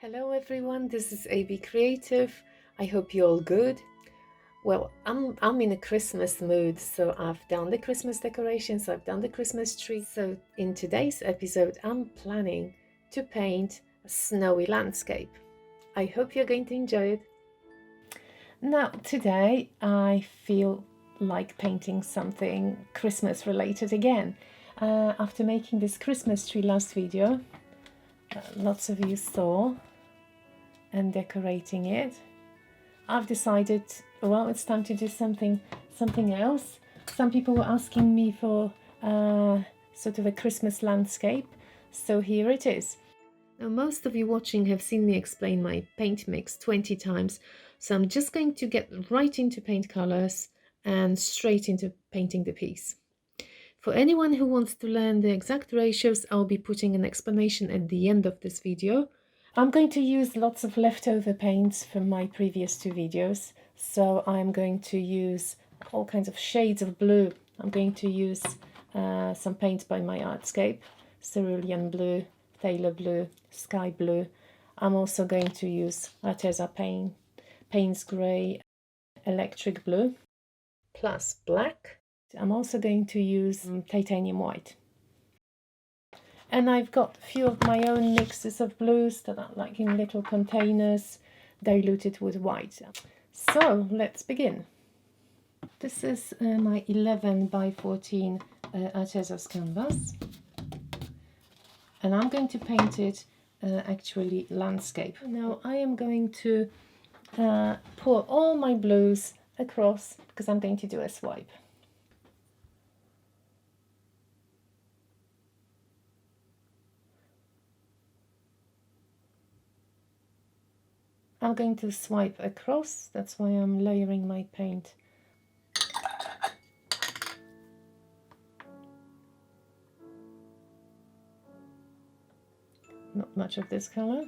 Hello everyone, this is ABcreative. I hope you're all good. Well, I'm in a Christmas mood, so I've done the Christmas decorations, I've done the Christmas tree. So in today's episode, I'm planning to paint a snowy landscape. I hope you're going to enjoy it. Now, today I feel like painting something Christmas related again. After making this Christmas tree last video, lots of you saw, and decorating it, I've decided, well, it's time to do something else. Some people were asking me for sort of a Christmas landscape, so here it is. Now, most of you watching have seen me explain my paint mix 20 times, so I'm just going to get right into paint colors and straight into painting the piece. For anyone who wants to learn the exact ratios, I'll be putting an explanation at the end of this video. I'm going to use lots of leftover paints from my previous two videos, so I'm going to use all kinds of shades of blue. I'm going to use some paints by my Artscape, cerulean blue, phthalo blue, sky blue. I'm also going to use Arteza Payne's grey, electric blue, plus black. I'm also going to use titanium white. And I've got a few of my own mixes of blues that are like in little containers, diluted with white. So let's begin. This is my 11 by 14 Arteza's canvas. And I'm going to paint it actually landscape. Now I am going to pour all my blues across because I'm going to do a swipe. I'm going to swipe across, that's why I'm layering my paint. Not much of this color.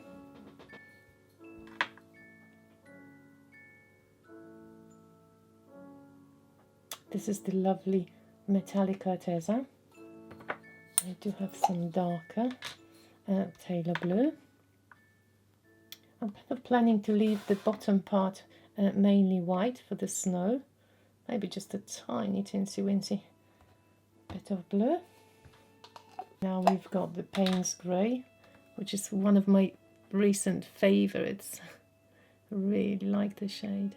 This is the lovely metallic Arteza. I do have some darker phthalo blue. I'm kind of planning to leave the bottom part mainly white for the snow. Maybe just a tiny teensy-weensy bit of blue. Now we've got the Payne's grey, which is one of my recent favourites. I really like the shade.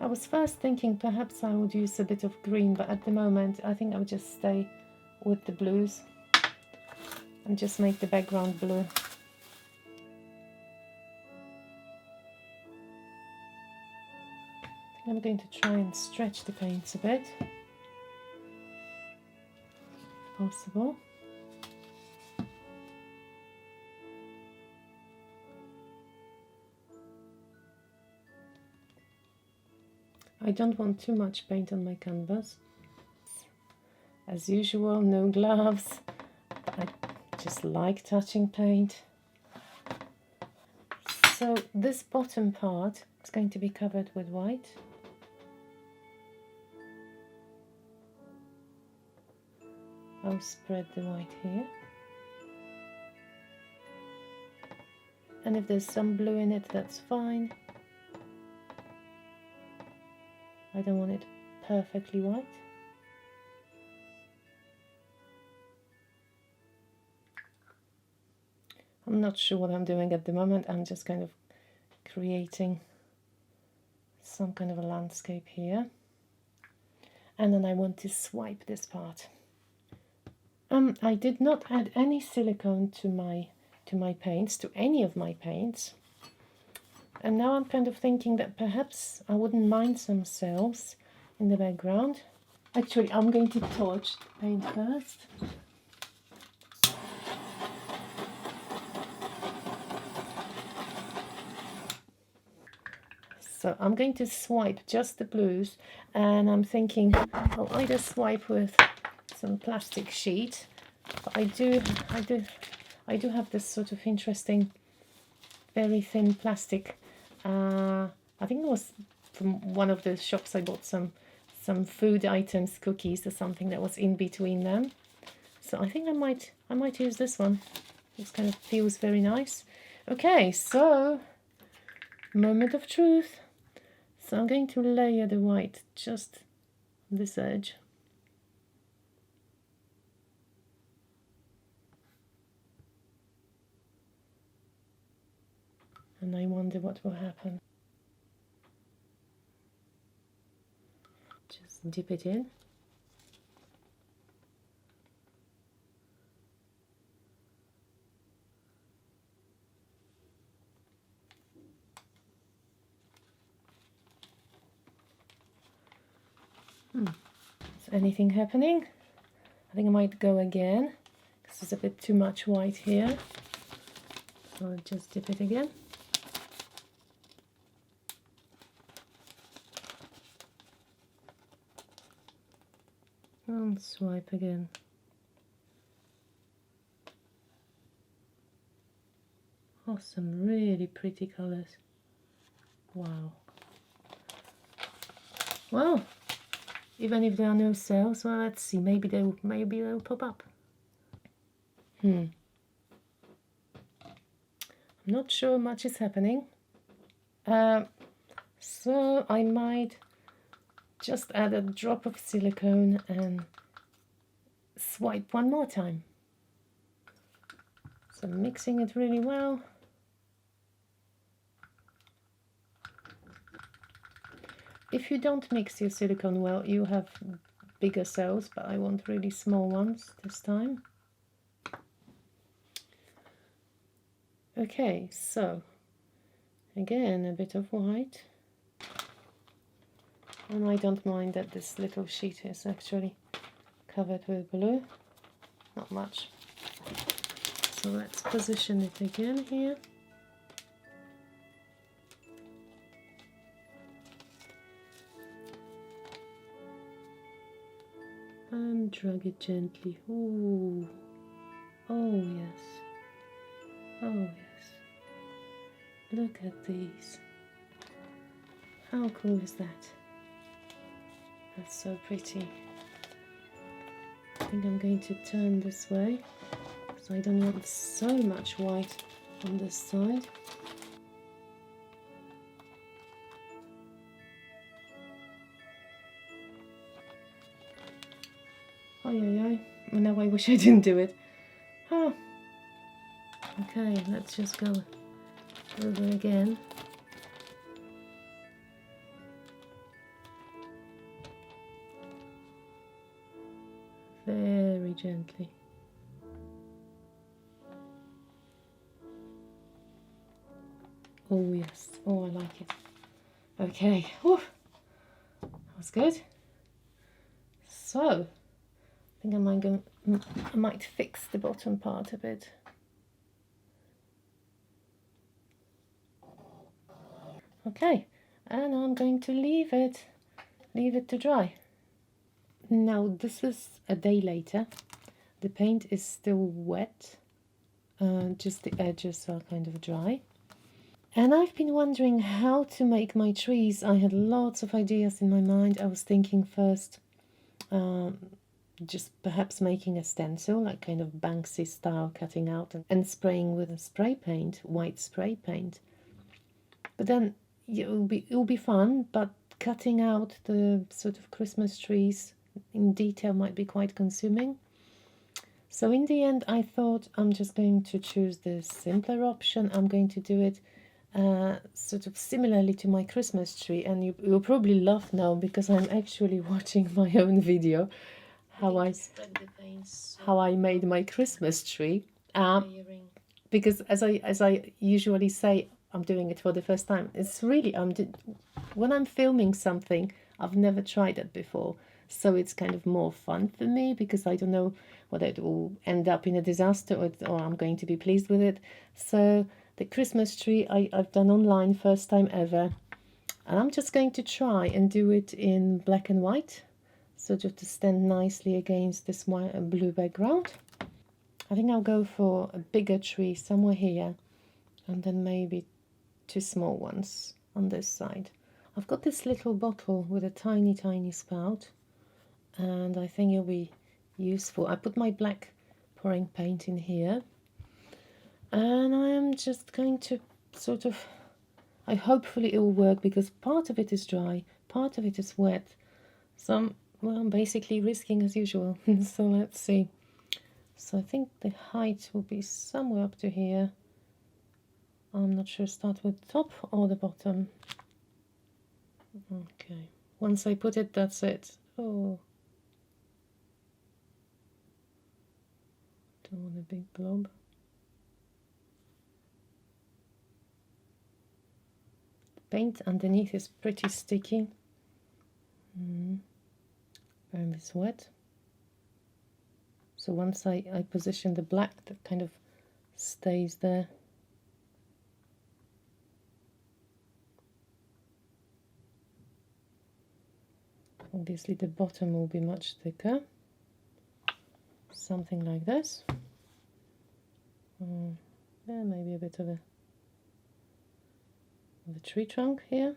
I was first thinking perhaps I would use a bit of green, but at the moment I think I'll just stay with the blues and just make the background blue. I'm going to try and stretch the paints a bit, if possible. I don't want too much paint on my canvas. As usual, no gloves. I just like touching paint. So this bottom part is going to be covered with white. I'll spread the white here. And if there's some blue in it, that's fine. I don't want it perfectly white. I'm not sure what I'm doing at the moment. I'm just kind of creating some kind of a landscape here. And then I want to swipe this part. I did not add any silicone to my paints, to any of my paints. And now I'm kind of thinking that perhaps I wouldn't mind some cells in the background. Actually, I'm going to torch the paint first. So I'm going to swipe just the blues, and I'm thinking I'll either swipe with some plastic sheet, but I do have this sort of interesting, very thin plastic. I think it was from one of the shops I bought some food items, cookies or something that was in between them. So I think I might use this one. This kind of feels very nice. Okay, so moment of truth. So I'm going to layer the white just on this edge. And I wonder what will happen. Just dip it in. Is anything happening? I think I might go again because there's a bit too much white here. So I'll just dip it again. And swipe again. Oh, some really pretty colors. Wow. Well, even if there are no cells, well, let's see. Maybe they'll pop up. I'm not sure much is happening. So I might just add a drop of silicone and swipe one more time. So mixing it really well. If you don't mix your silicone well, you have bigger cells, but I want really small ones this time. Okay, so again a bit of white. And I don't mind that this little sheet is actually covered with blue. Not much. So let's position it again here. And drag it gently. Ooh. Oh yes. Oh yes. Look at these. How cool is that? That's so pretty. I think I'm going to turn this way because I don't want so much white on this side. Oh yeah. Now I wish I didn't do it. Oh. Okay, let's just go over again. Very gently. Oh yes, oh I like it. Okay, whew. That was good. So, I think I might fix the bottom part a bit. Okay, and I'm going to leave it to dry. Now this is a day later. The paint is still wet, just the edges are kind of dry. And I've been wondering how to make my trees. I had lots of ideas in my mind. I was thinking first just perhaps making a stencil, like kind of Banksy style, cutting out and spraying with a spray paint, white spray paint. But then it will be fun, but cutting out the sort of Christmas trees in detail might be quite consuming. So in the end I thought I'm just going to choose the simpler option. I'm going to do it sort of similarly to my Christmas tree, and you'll probably laugh now because I'm actually watching my own video how I made my Christmas tree, because as I usually say, I'm doing it for the first time. It's really when I'm filming something, I've never tried it before, so it's kind of more fun for me because I don't know whether it will end up in a disaster or I'm going to be pleased with it. So the Christmas tree I've done online, first time ever, and I'm just going to try and do it in black and white, sort of to stand nicely against this blue background. I think I'll go for a bigger tree somewhere here, and then maybe 2 small ones on this side. I've got this little bottle with a tiny spout, and I think it'll be useful. I put my black pouring paint in here, and I am just going to sort of, hopefully it will work, because part of it is dry, part of it is wet, so I'm basically risking as usual. So let's see. So I think the height will be somewhere up to here. I'm not sure, start with the top or the bottom. Okay, once I put it, that's it. Oh, don't want a big blob. Paint underneath is pretty sticky. And it's wet. So once I position the black, that kind of stays there. Obviously the bottom will be much thicker. Something like this. Yeah, maybe a bit of a tree trunk here.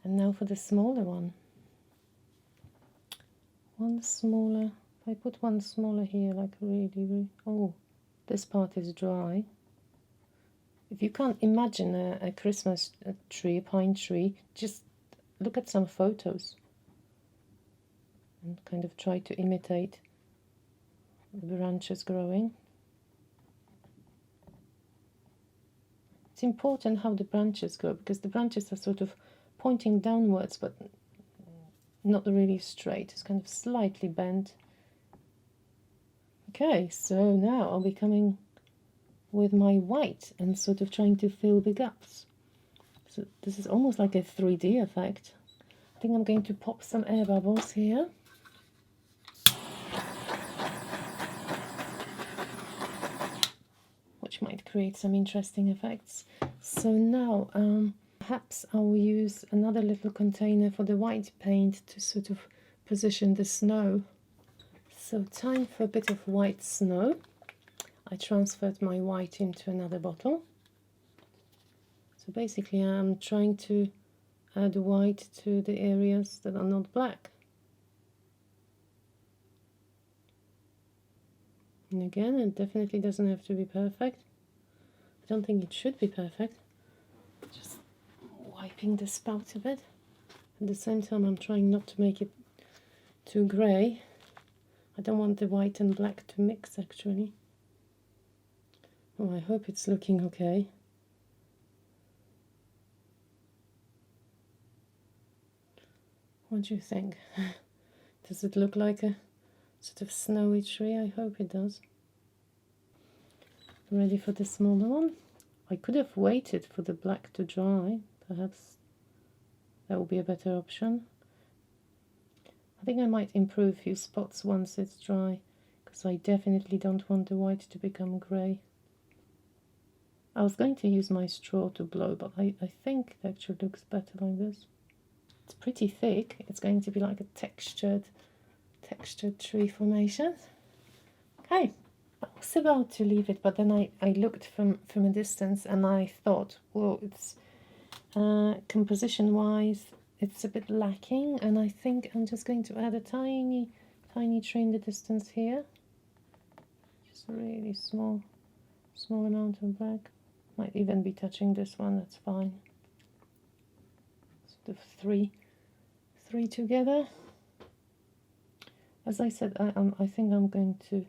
And now for the smaller one. One smaller, if I put one smaller here, like really, oh, this part is dry. If you can't imagine a Christmas tree, a pine tree, just look at some photos and kind of try to imitate the branches growing. It's important how the branches grow, because the branches are sort of pointing downwards, but not really straight. It's kind of slightly bent. Okay, so now I'll be coming with my white and sort of trying to fill the gaps. So this is almost like a 3D effect. I think I'm going to pop some air bubbles here. Which might create some interesting effects. So now perhaps I'll use another little container for the white paint to sort of position the snow. So time for a bit of white snow. I transferred my white into another bottle. So basically I'm trying to add white to the areas that are not black. And again, it definitely doesn't have to be perfect. I don't think it should be perfect. Just wiping the spout a bit. At the same time, I'm trying not to make it too grey. I don't want the white and black to mix, actually. Oh, I hope it's looking okay. What do you think? Does it look like a sort of snowy tree? I hope it does. Ready for the smaller one? I could have waited for the black to dry. Perhaps that will be a better option. I think I might improve a few spots once it's dry, because I definitely don't want the white to become grey. I was going to use my straw to blow, but I think it actually looks better like this. It's pretty thick. It's going to be like a textured tree formation. Okay, I was about to leave it, but then I looked from a distance and I thought, well, it's composition wise it's a bit lacking, and I think I'm just going to add a tiny tree in the distance here. Just a really small amount of black. Might even be touching this one, that's fine. Sort of three together. As I said, I think I'm going to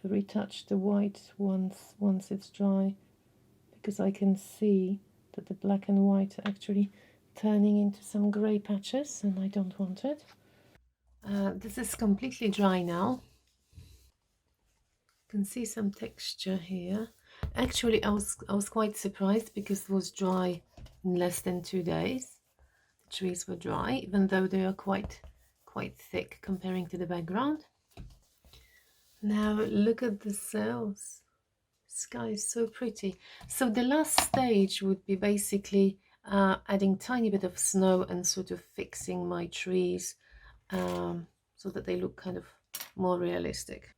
retouch the white once it's dry, because I can see that the black and white are actually turning into some grey patches, and I don't want it. This is completely dry now. You can see some texture here. Actually, I was quite surprised, because it was dry in less than 2 days. The trees were dry, even though they are quite thick comparing to the background. Now look at the cells. The sky is so pretty. So the last stage would be basically adding tiny bit of snow and sort of fixing my trees so that they look kind of more realistic.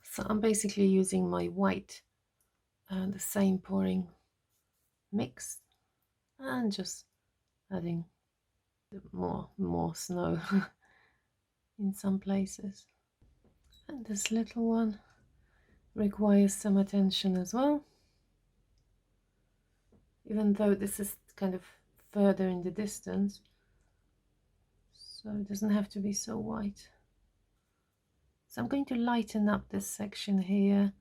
So I'm basically using my white and the same pouring mix, and just adding more snow in some places. And this little one requires some attention as well, even though this is kind of further in the distance, so it doesn't have to be so white. So I'm going to lighten up this section here,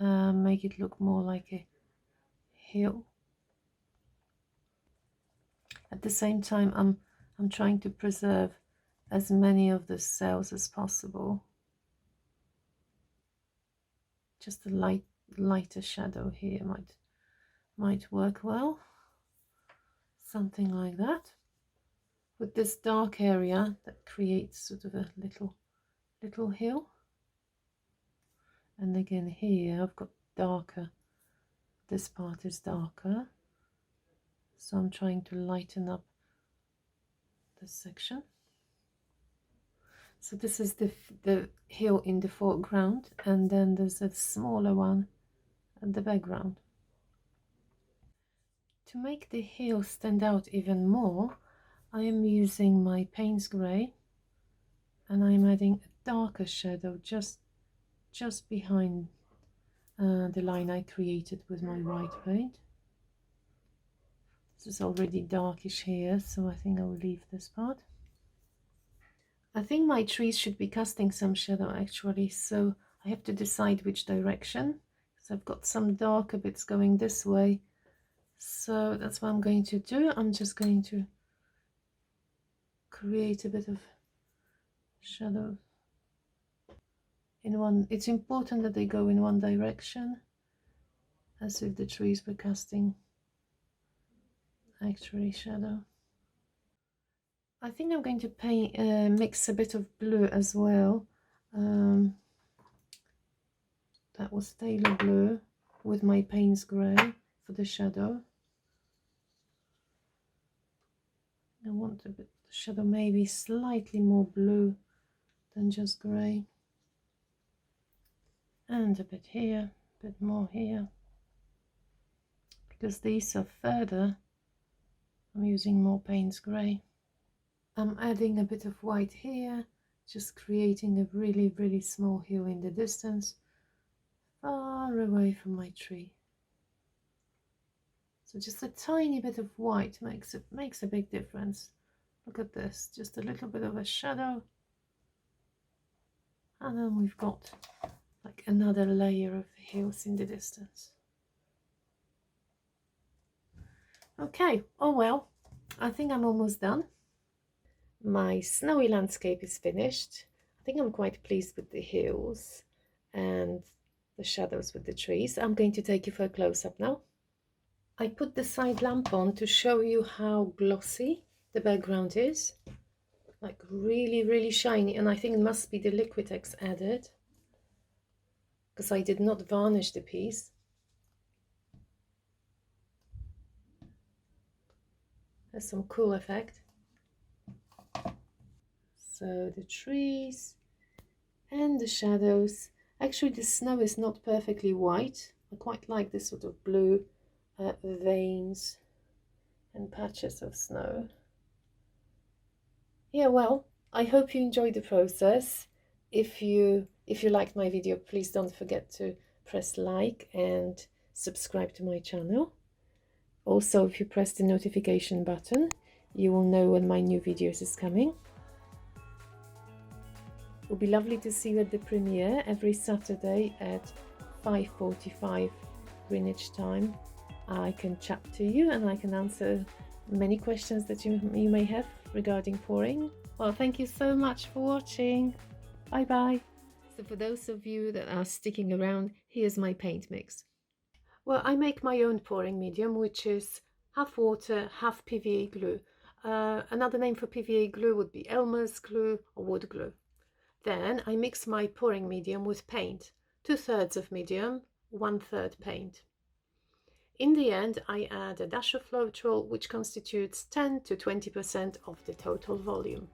make it look more like a hill. At the same time, I'm trying to preserve as many of the cells as possible. Just a lighter shadow here might work well. Something like that. With this dark area that creates sort of a little hill. And again here I've got darker. This part is darker. So I'm trying to lighten up this section. So this is the hill in the foreground, and then there's a smaller one at the background. To make the hill stand out even more, I am using my Payne's Grey, and I'm adding a darker shadow just behind the line I created with my white paint. This is already darkish here, so I think I will leave this part. I think my trees should be casting some shadow actually, so I have to decide which direction, because I've got some darker bits going this way. So that's what I'm going to do. I'm just going to create a bit of shadow in one. It's important that they go in one direction, as if the trees were casting actually shadow. I think I'm going to paint, mix a bit of blue as well. That was Tailor Blue with my Payne's Grey for the shadow. I want a bit the shadow maybe slightly more blue than just grey. And a bit here, a bit more here. Because these are further, I'm using more Payne's Grey. I'm adding a bit of white here, just creating a really small hill in the distance, far away from my tree. So just a tiny bit of white makes a big difference. Look at this, just a little bit of a shadow, and then we've got like another layer of hills in the distance. Okay, oh well, I think I'm almost done. My snowy landscape is finished. I think I'm quite pleased with the hills and the shadows with the trees. I'm going to take you for a close-up now. I put the side lamp on to show you how glossy the background is. Like really shiny, and I think it must be the Liquitex added, because I did not varnish the piece. There's some cool effect. So the trees and the shadows. Actually the snow is not perfectly white. I quite like this sort of blue veins and patches of snow. Yeah, well, I hope you enjoyed the process. If you liked my video, please don't forget to press like and subscribe to my channel. Also, if you press the notification button, you will know when my new videos is coming. It will be lovely to see you at the premiere every Saturday at 5:45 Greenwich time. I can chat to you and I can answer many questions that you may have regarding pouring. Well, thank you so much for watching. Bye bye. So for those of you that are sticking around, here's my paint mix. Well, I make my own pouring medium, which is half water, half PVA glue. Another name for PVA glue would be Elmer's glue or wood glue. Then I mix my pouring medium with paint, 2/3 of medium, 1/3 paint. In the end, I add a dash of Floetrol, which constitutes 10 to 20% of the total volume.